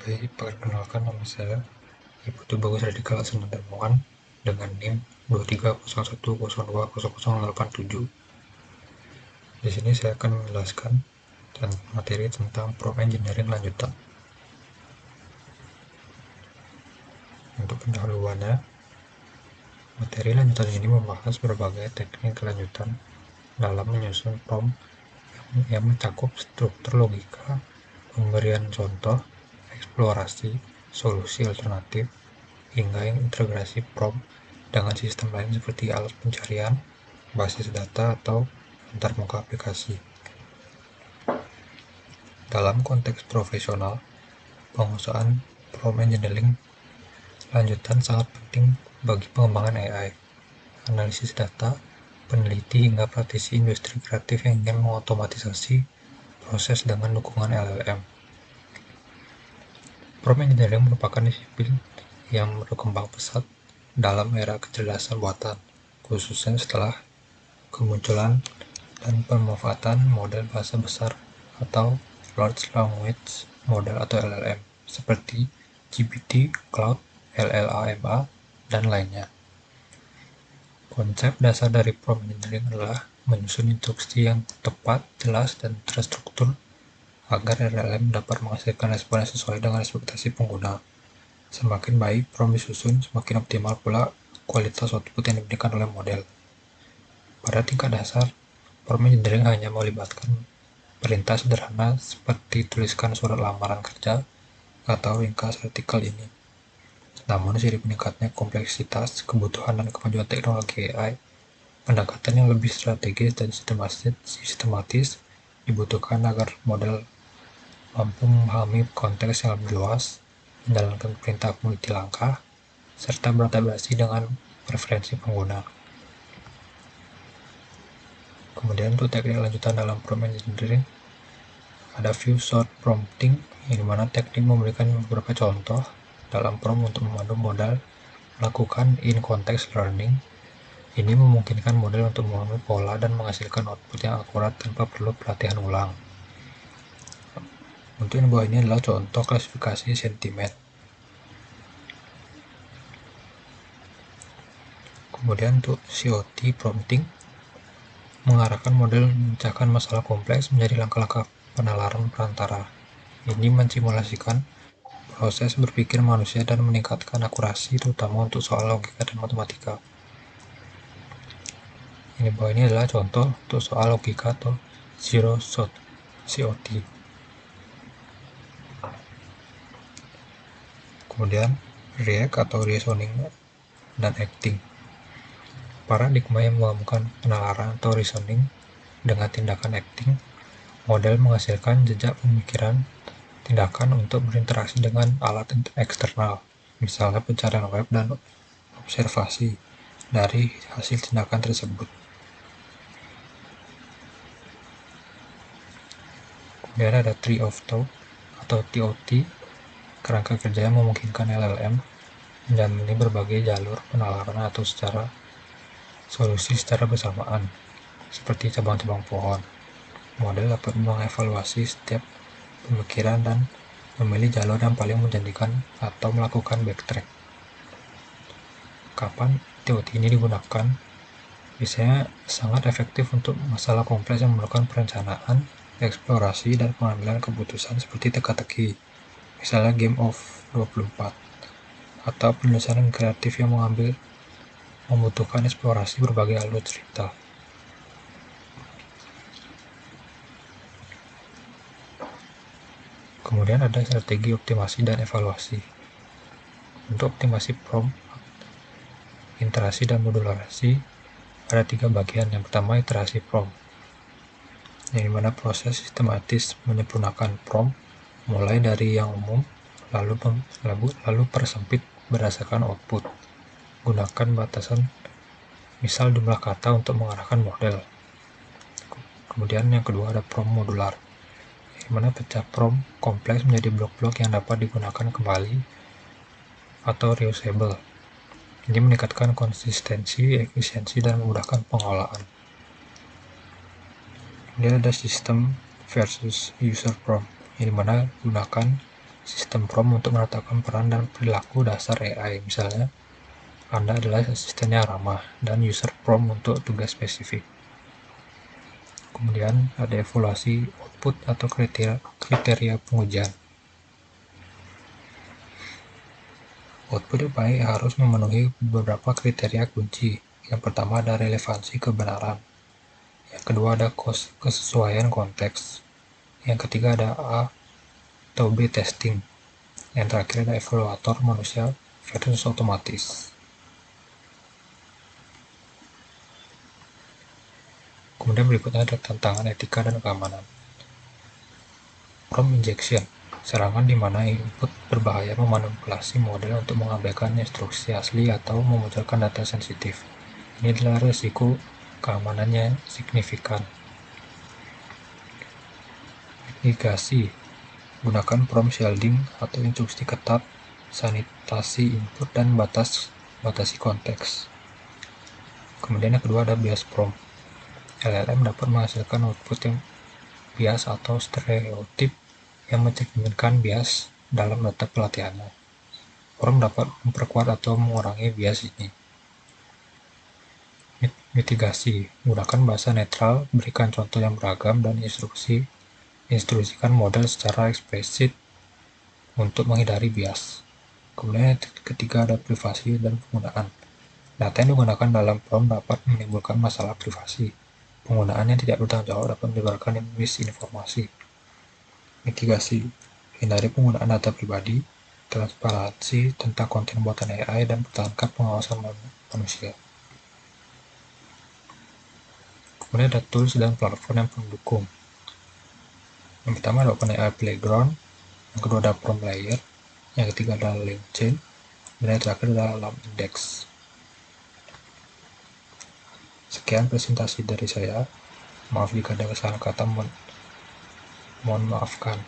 Baik, perkenalkan nama saya Iputu Bagus Radikal Hasan Darmawan dengan NIM 2301020087. Di sini saya akan menjelaskan dan materi tentang prompt engineering lanjutan. Untuk pendahuluannya, materi lanjutan ini membahas berbagai teknik lanjutan dalam menyusun prompt yang mencakup struktur logika, pemberian contoh, eksplorasi, solusi alternatif, hingga integrasi prompt dengan sistem lain seperti alat pencarian, basis data, atau antarmuka aplikasi. Dalam konteks profesional, pengusahaan prompt engineering lanjutan sangat penting bagi pengembangan AI, analisis data, peneliti hingga praktisi industri kreatif yang ingin mengotomatisasi proses dengan dukungan LLM. Prompt engineering merupakan disiplin yang berkembang pesat dalam era kecerdasan buatan, khususnya setelah kemunculan dan pemanfaatan model bahasa besar atau Large Language Model atau LLM seperti GPT, Cloud, LLaMA, dan lainnya. Konsep dasar dari prompt engineering adalah menyusun instruksi yang tepat, jelas, dan terstruktur agar LLM dapat menghasilkan respon yang sesuai dengan ekspektasi pengguna. Semakin baik prompt disusun, semakin optimal pula kualitas output yang diberikan oleh model. Pada tingkat dasar, prompt engineering hanya melibatkan perintah sederhana seperti tuliskan surat lamaran kerja atau ringkas artikel ini. Namun, seiring meningkatnya kompleksitas, kebutuhan, dan kemajuan teknologi AI, pendekatan yang lebih strategis dan sistematis dibutuhkan agar model mampu memahami konteks yang lebih luas, menjalankan perintah multi langkah, serta beradaptasi dengan preferensi pengguna. Kemudian untuk teknik lanjutan dalam prompt engineering, ada few short prompting, yang dimana teknik memberikan beberapa contoh dalam prompt untuk memandu modal melakukan in-context learning. Ini memungkinkan model untuk memahami pola dan menghasilkan output yang akurat tanpa perlu pelatihan ulang. Untuk yang bawah ini adalah contoh klasifikasi sentimen. Kemudian untuk COT prompting, mengarahkan model memecahkan masalah kompleks menjadi langkah-langkah penalaran perantara. Ini mensimulasikan proses berpikir manusia dan meningkatkan akurasi terutama untuk soal logika dan matematika. Ini bawah ini adalah contoh untuk soal logika atau zero shot COT. Kemudian react atau reasoning dan acting. Paradigma yang menggabungkan penalaran atau reasoning dengan tindakan acting, model menghasilkan jejak pemikiran tindakan untuk berinteraksi dengan alat eksternal, misalnya pencarian web dan observasi dari hasil tindakan tersebut. Kemudian ada Tree of Thought atau TOT, kerangka kerja yang memungkinkan LLM menjalani berbagai jalur penalaran atau solusi secara bersamaan, seperti cabang-cabang pohon. Model dapat mengevaluasi setiap pemikiran dan memilih jalur yang paling menjanjikan atau melakukan backtrack. Kapan TOT ini digunakan? Biasanya sangat efektif untuk masalah kompleks yang memerlukan perencanaan, eksplorasi, dan pengambilan keputusan seperti teka-teki, misalnya Game of 24, atau penulisan kreatif yang membutuhkan eksplorasi berbagai alur cerita. Kemudian ada strategi optimasi dan evaluasi. Untuk optimasi prompt, iterasi dan modulasi, ada 3 bagian. Yang pertama, iterasi prompt, yang dimana proses sistematis menyempurnakan prompt mulai dari yang umum lalu persempit berdasarkan output. Gunakan batasan misal jumlah kata untuk mengarahkan model. Kemudian yang kedua ada prompt modular, yang mana pecah prompt kompleks menjadi blok-blok yang dapat digunakan kembali atau reusable. Ini meningkatkan konsistensi, efisiensi, dan memudahkan pengolahan. Kemudian ada sistem versus user prompt, yang dimana gunakan sistem prompt untuk menetapkan peran dan perilaku dasar AI. Misalnya, Anda adalah asisten yang ramah, dan user prompt untuk tugas spesifik. Kemudian ada evaluasi output atau kriteria pengujian. Output yang baik harus memenuhi beberapa kriteria kunci. Yang pertama ada relevansi kebenaran. Yang kedua ada kesesuaian konteks. Yang ketiga ada A atau B testing. Yang terakhir ada evaluator manusia versus otomatis. Kemudian berikutnya ada tantangan etika dan keamanan. Prompt injection, serangan di mana input berbahaya memanipulasi model untuk mengabaikan instruksi asli atau memunculkan data sensitif. Ini adalah risiko keamanannya signifikan. Mitigasi, gunakan prompt shielding atau instruksi ketat, sanitasi input, dan batasi konteks. Kemudian yang kedua ada bias prompt. LLM dapat menghasilkan output yang bias atau stereotip yang mencerminkan bias dalam data pelatihannya. Prompt dapat memperkuat atau mengurangi bias ini. Mitigasi, gunakan bahasa netral, berikan contoh yang beragam, dan instruksikan model secara eksplisit untuk menghindari bias. Kemudian ketiga ada privasi dan penggunaan. Data yang digunakan dalam prompt dapat menimbulkan masalah privasi. Penggunaan yang tidak bertanggung jawab dapat menyebabkan misinformasi. Mitigasi, hindari penggunaan data pribadi, transparansi tentang konten buatan AI, dan pertahankan pengawasan manusia. Kemudian ada tools dan platform yang pendukung. Yang pertama ada OpenAI Playground, yang kedua ada Prompt Layer, yang ketiga ada LangChain, dan yang terakhir adalah LangIndex. Sekian presentasi dari saya. Maaf jika ada kesalahan kata, mohon maafkan.